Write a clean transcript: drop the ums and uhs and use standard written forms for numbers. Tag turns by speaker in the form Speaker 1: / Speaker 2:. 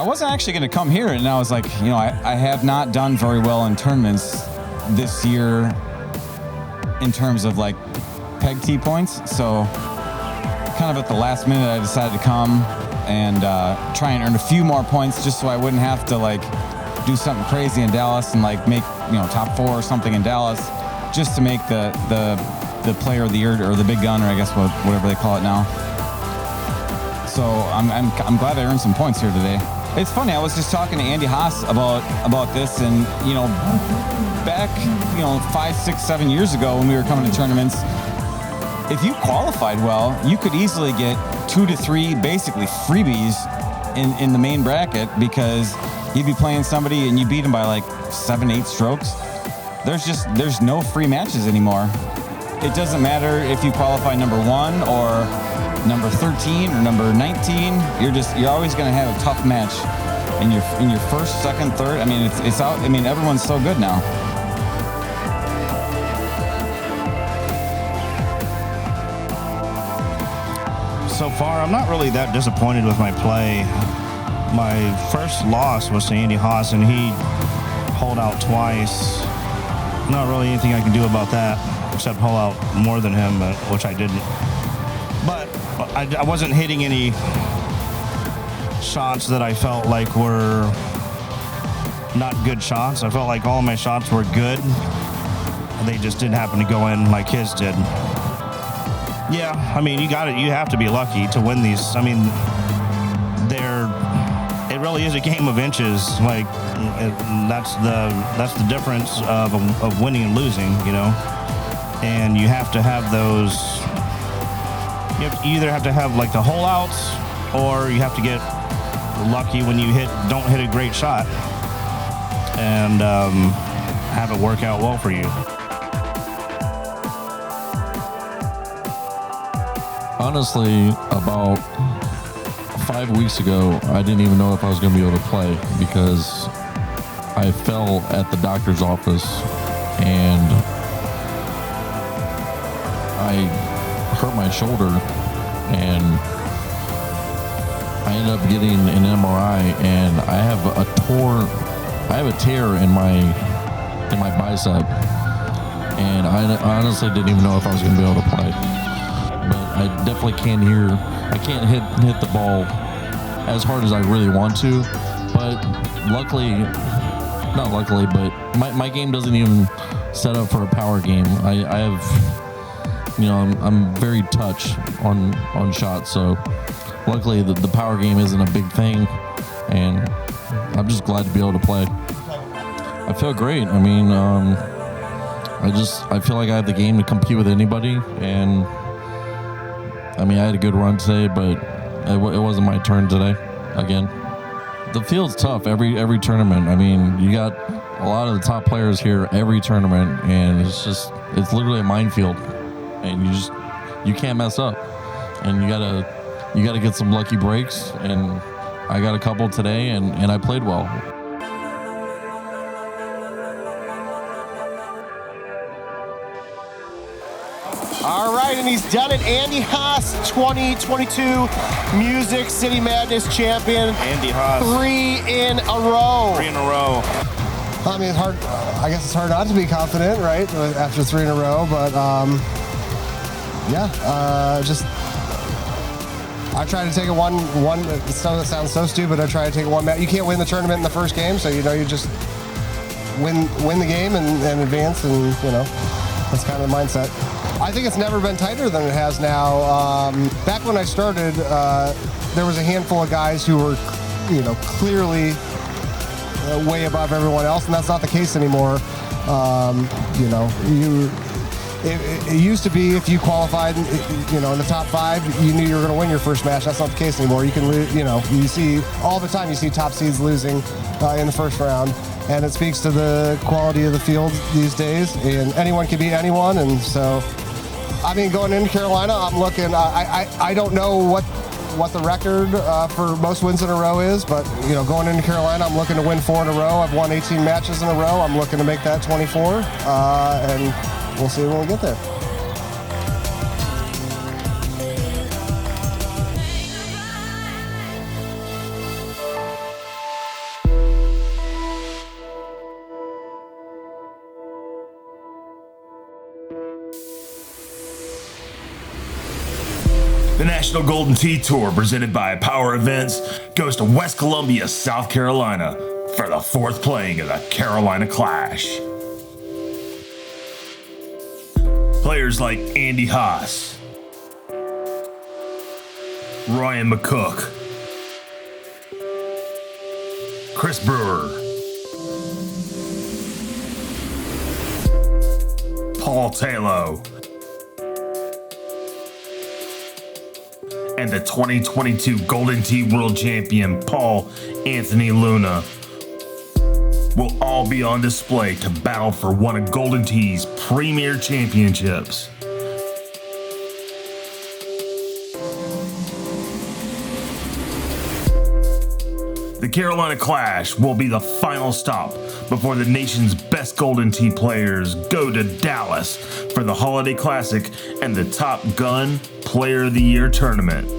Speaker 1: wasn't actually going to come here, and I was like, you know, I have not done very well in tournaments this year in terms of like peg tee points. So kind of at the last minute, I decided to come and try and earn a few more points just so I wouldn't have to like do something crazy in Dallas and like make, you know, top 4 or something in Dallas just to make the player of the year or the big gun, or I guess whatever they call it now. So I'm glad I earned some points here today. It's funny, I was just talking to Andy Haas about this, and you know, back 5, 6, 7 years ago when we were coming to tournaments, if you qualified well, you could easily get 2 to 3 basically freebies in the main bracket, because you'd be playing somebody and you beat them by like 7, 8 strokes. There's no free matches anymore. It doesn't matter if you qualify number 1 or number 13 or number 19. You're always going to have a tough match in your first, second, third. I mean, it's out. I mean, everyone's so good now.
Speaker 2: So far, I'm not really that disappointed with my play. My first loss was to Andy Haas, and he holed out twice. Not really anything I can do about that, except hole out more than him, which I didn't. But I wasn't hitting any shots that I felt like were not good shots. I felt like all of my shots were good. They just didn't happen to go in like his did. Yeah, I mean, you have to be lucky to win these. I mean, it really is a game of inches. Like, that's the difference of winning and losing, you know. And you have to have those. You either have to have like the hole outs, or you have to get lucky when you don't hit a great shot, and have it work out well for you.
Speaker 3: Honestly, about 5 weeks ago, I didn't even know if I was going to be able to play, because I fell at the doctor's office and I hurt my shoulder, and I ended up getting an MRI, and I have a tear in my bicep, and I honestly didn't even know if I was going to be able to play. But I definitely can't hit the ball as hard as I really want to. But not luckily, but my game doesn't even set up for a power game. I have, I'm very touch on shots. So luckily the power game isn't a big thing, and I'm just glad to be able to play. I feel great. I mean, I feel like I have the game to compete with anybody, and I mean, I had a good run today, but it wasn't my turn today again. The field's tough every tournament. I mean, you got a lot of the top players here every tournament, and it's literally a minefield, and you can't mess up, and you gotta get some lucky breaks, and I got a couple today, and I played well.
Speaker 4: All right, and he's done it. Andy Haas, 2022 Music City Madness champion.
Speaker 2: Andy Haas.
Speaker 4: 3 in a row.
Speaker 2: 3 in a row.
Speaker 5: I mean, I guess it's hard not to be confident, right, after 3 in a row. But I try to take it one. That sounds so stupid. I try to take it one match. You can't win the tournament in the first game, so you just win the game and advance, and that's kind of the mindset. I think it's never been tighter than it has now. Back when I started, there was a handful of guys who were, clearly way above everyone else, and that's not the case anymore. It used to be if you qualified, in the top 5, you knew you were going to win your first match. That's not the case anymore. You can lose. You see all the time. You see top seeds losing in the first round. And it speaks to the quality of the field these days, and anyone can beat anyone. And so, I mean, going into Carolina, I'm looking. I don't know what the record for most wins in a row is, but going into Carolina, I'm looking to win 4 in a row. I've won 18 matches in a row. I'm looking to make that 24, and we'll see when we get there.
Speaker 6: The National Golden Tee Tour, presented by Power Events, goes to West Columbia, South Carolina for the 4th playing of the Carolina Clash. Players like Andy Haas, Ryan McCook, Chris Brewer, Paul Taylor, and the 2022 Golden Tee World Champion Paul Anthony Luna will all be on display to battle for one of Golden Tee's premier championships. The Carolina Clash will be the final stop before the nation's best Golden Tee players go to Dallas for the Holiday Classic and the Top Gun Player of the Year tournament.